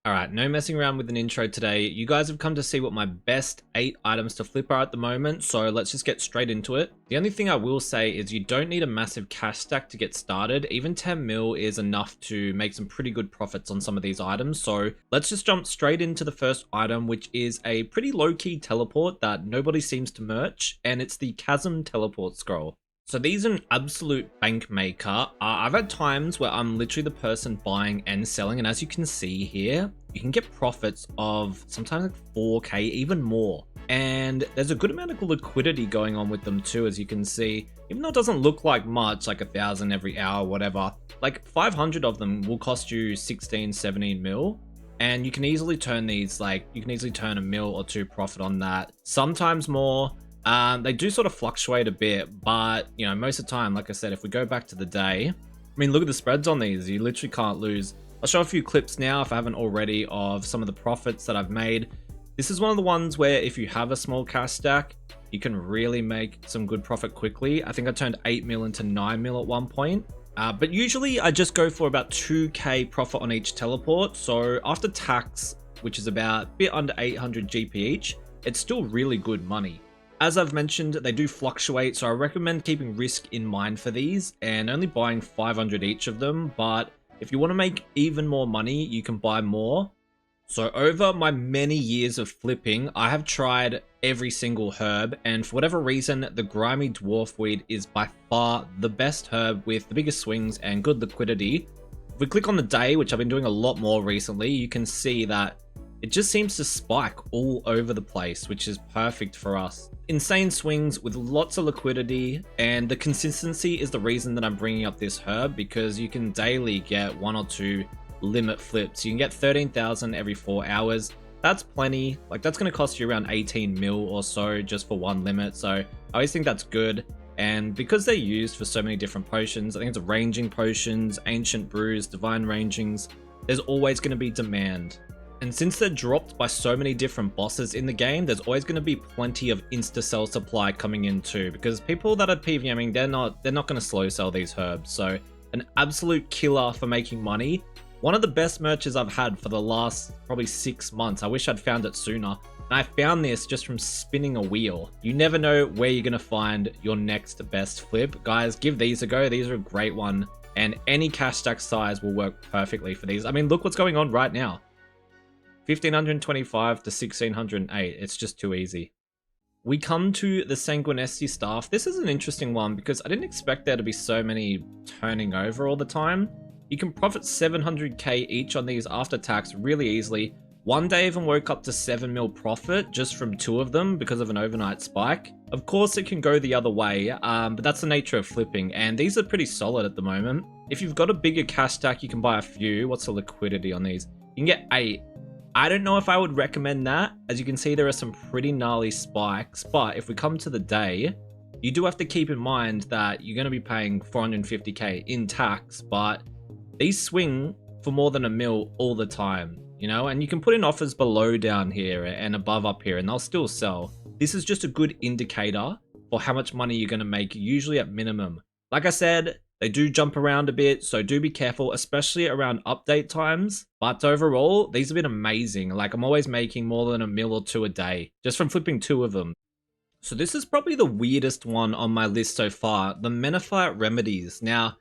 Alright, no messing around with an intro today. You guys have come to see what my best 8 items to flip are at the moment, so let's just get straight into it. The only thing I will say is you don't need a massive cash stack to get started. Even 10 mil is enough to make some pretty good profits on some of these items, so let's just jump straight into the first item, which is a pretty low-key teleport that nobody seems to merch, and it's the Chasm Teleport Scroll. So these are an absolute bank maker. I've had times where I'm literally the person buying and selling, and as you can see here, you can get profits of sometimes like 4k, even more. And there's a good amount of liquidity going on with them too, as you can see. Even though it doesn't look like much, like 1,000 every hour, whatever, like 500 of them will cost you 16, 17 mil. And you can easily turn these, like, you can easily turn a mil or two profit on that. Sometimes more. They do sort of fluctuate a bit, but you know, most of the time, like I said, if we go back to the day, I mean, look at the spreads on these. You literally can't lose. I'll show a few clips now, if I haven't already, of some of the profits that I've made. This is one of the ones where if you have a small cash stack, you can really make some good profit quickly. I think I turned 8 mil into 9 mil at one point. But usually I just go for about 2k profit on each teleport. So after tax, which is about a bit under 800 GP each, it's still really good money. As I've mentioned, they do fluctuate, so I recommend keeping risk in mind for these and only buying 500 each of them. But if you want to make even more money, you can buy more. So over my many years of flipping, I have tried every single herb, and for whatever reason, the Grimy Dwarf Weed is by far the best herb with the biggest swings and good liquidity. If we click on the day, which I've been doing a lot more recently, you can see that it just seems to spike all over the place, which is perfect for us. Insane swings with lots of liquidity, and the consistency is the reason that I'm bringing up this herb, because you can daily get 1 or 2 limit flips. You can get 13,000 every 4 hours. That's plenty. Like, that's going to cost you around 18 mil or so just for one limit. So I always think that's good. And because they're used for so many different potions, I think it's ranging potions, ancient brews, divine rangings, there's always going to be demand. And since they're dropped by so many different bosses in the game, there's always going to be plenty of insta-sell supply coming in too, because people that are PVMing, they're not going to slow sell these herbs. So an absolute killer for making money. One of the best merches I've had for the last probably 6 months. I wish I'd found it sooner. And I found this just from spinning a wheel. You never know where you're going to find your next best flip. Guys, give these a go. These are a great one. And any cash stack size will work perfectly for these. I mean, look what's going on right now. 1525 to 1608. It's just too easy. We come to the Sanguinesti staff. This is an interesting one because I didn't expect there to be so many turning over all the time. You can profit 700k each on these after tax really easily. One day I even woke up to 7 mil profit just from 2 of them because of an overnight spike. Of course it can go the other way, but that's the nature of flipping, and these are pretty solid at the moment. If you've got a bigger cash stack, you can buy a few. What's the liquidity on these? You can get 8. I don't know if I would recommend that. As you can see, there are some pretty gnarly spikes, but if we come to the day, you do have to keep in mind that you're going to be paying 450k in tax, but these swing for more than a mil all the time, you know, and you can put in offers below down here and above up here and they'll still sell. This is just a good indicator for how much money you're going to make, usually at minimum. Like I said, they do jump around a bit, so do be careful, especially around update times. But overall, these have been amazing. Like, I'm always making more than a mil or 2 a day, just from flipping 2 of them. So this is probably the weirdest one on my list so far, the Menophyte Remedies. Now,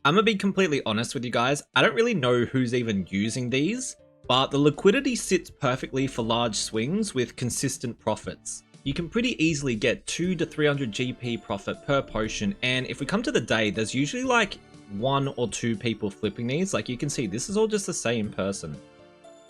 I'm gonna be completely honest with you guys, I don't really know who's even using these, but the liquidity sits perfectly for large swings with consistent profits. You can pretty easily get 2 to 300 GP profit per potion, and if we come to the day, there's usually like 1 or 2 people flipping these. Like you can see, this is all just the same person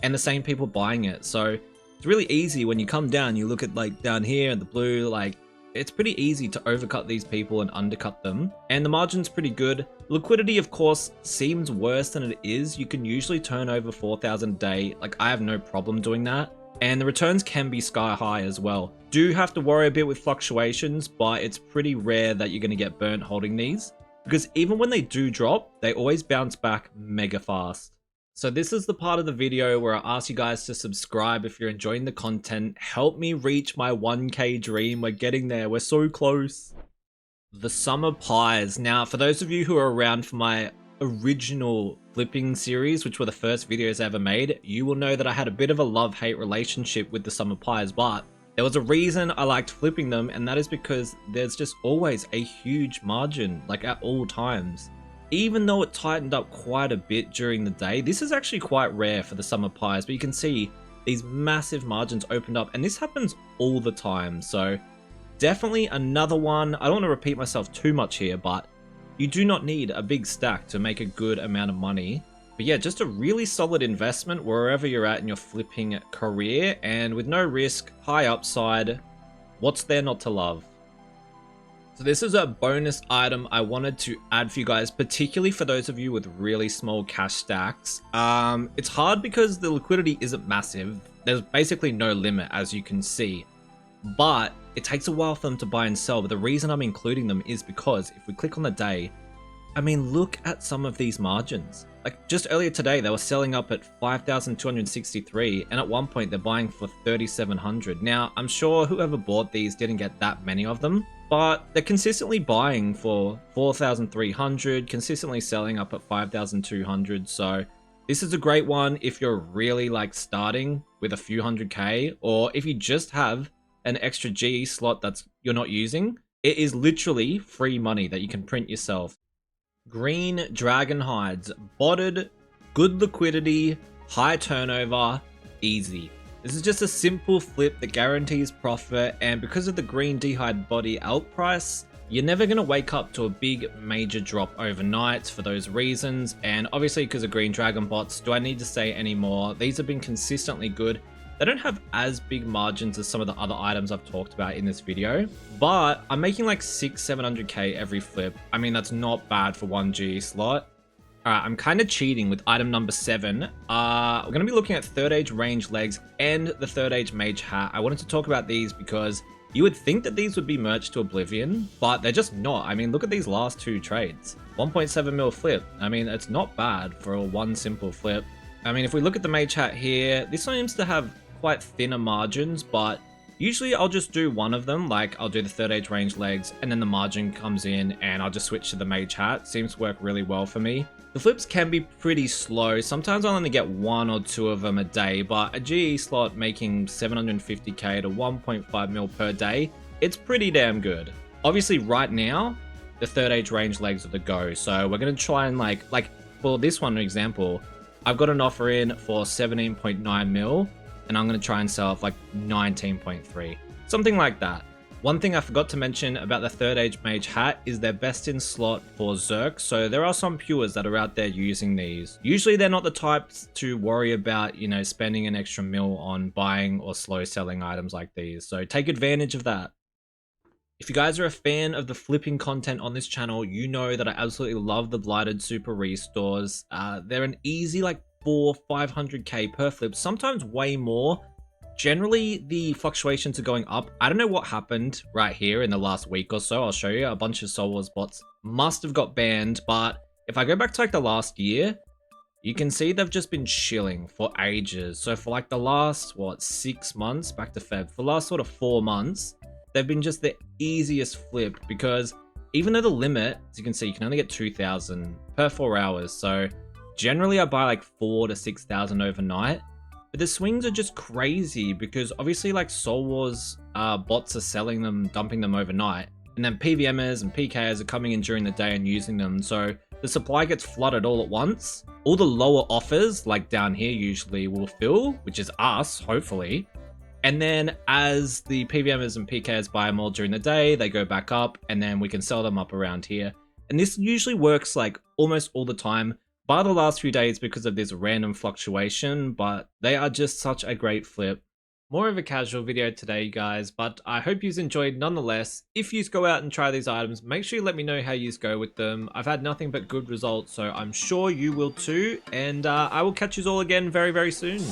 and the same people buying it. So it's really easy when you come down, you look at like down here in the blue, like it's pretty easy to overcut these people and undercut them. And the margin's pretty good. Liquidity, of course, seems worse than it is. You can usually turn over 4,000 a day. Like I have no problem doing that. And the returns can be sky high as well. Do have to worry a bit with fluctuations, but it's pretty rare that you're going to get burnt holding these, because even when they do drop, they always bounce back mega fast. So this is the part of the video where I ask you guys to subscribe if you're enjoying the content. Help me reach my 1k dream. We're getting there. We're so close. The summer pies. Now, for those of you who are around for my original flipping series, which were the first videos I ever made, you will know that I had a bit of a love-hate relationship with the summer pies, but there was a reason I liked flipping them, and that is because there's just always a huge margin, like at all times. Even though it tightened up quite a bit during the day, this is actually quite rare for the summer pies, but you can see these massive margins opened up, and this happens all the time. So definitely another one. I don't want to repeat myself too much here, but you do not need a big stack to make a good amount of money. But yeah, just a really solid investment wherever you're at in your flipping career, and with no risk, high upside. What's there not to love? So this is a bonus item I wanted to add for you guys, particularly for those of you with really small cash stacks. It's hard because the liquidity isn't massive. There's basically no limit, as you can see, but it takes a while for them to buy and sell. But the reason I'm including them is because if we click on the day, I mean, look at some of these margins. Like just earlier today, they were selling up at 5,263, and at one point they're buying for 3,700. Now, I'm sure whoever bought these didn't get that many of them, but they're consistently buying for 4,300, consistently selling up at 5,200. So this is a great one if you're really like starting with a few hundred K, or if you just have an extra GE slot that's you're not using. It is literally free money that you can print yourself. Green dragon hides, botted, good liquidity, high turnover, easy. This is just a simple flip that guarantees profit, and because of the green d'hide body alt price, you're never going to wake up to a big major drop overnight for those reasons. And obviously because of green dragon bots, do I need to say any more? These have been consistently good. They don't have as big margins as some of the other items I've talked about in this video, but I'm making like 600-700K every flip. I mean, that's not bad for one GE slot. All right, I'm kind of cheating with item number 7. We're going to be looking at third age range legs and the third age mage hat. I wanted to talk about these because you would think that these would be merged to oblivion, but they're just not. I mean, look at these last two trades. 1.7 mil flip. I mean, it's not bad for a one simple flip. I mean, if we look at the mage hat here, this seems to have quite thinner margins, but usually I'll just do one of them. Like I'll do the third age range legs and then the margin comes in and I'll just switch to the mage hat. Seems to work really well for me. The flips can be pretty slow. Sometimes I'll only get 1 or 2 of them a day, but a GE slot making 750K to 1.5 mil per day, it's pretty damn good. Obviously right now, the third age range legs are the go. So we're going to try and like for this one example, I've got an offer in for 17.9 mil. And I'm going to try and sell off like 19.3, something like that. One thing I forgot to mention about the third age mage hat is they're best in slot for Zerk. So there are some pures that are out there using these. Usually they're not the types to worry about, you know, spending an extra mil on buying or slow selling items like these. So take advantage of that. If you guys are a fan of the flipping content on this channel, you know that I absolutely love the blighted super restores. They're an easy like 400-500K per flip, sometimes way more. Generally the fluctuations are going up. I don't know what happened right here in the last week or so. I'll show you. A bunch of Soul Wars bots must have got banned, but if I go back to like the last year, you can see they've just been chilling for ages. So for like the last 6 months, back to Feb, for the last sort of 4 months, they've been just the easiest flip, because even though the limit, as you can see, you can only get 2,000 per 4 hours. So generally I buy like 4,000 to 6,000 overnight, but the swings are just crazy because obviously like Soul Wars bots are selling them, dumping them overnight, and then PVMers and PKers are coming in during the day and using them. So the supply gets flooded all at once. All the lower offers, like down here, usually will fill, which is us, hopefully. And then as the PVMers and PKers buy them all during the day, they go back up, and then we can sell them up around here. And this usually works like almost all the time, bar the last few days because of this random fluctuation, but they are just such a great flip. More of a casual video today, guys, but I hope you've enjoyed nonetheless. If you go out and try these items, make sure you let me know how you go with them. I've had nothing but good results, so I'm sure you will too. And I will catch you all again very, very soon.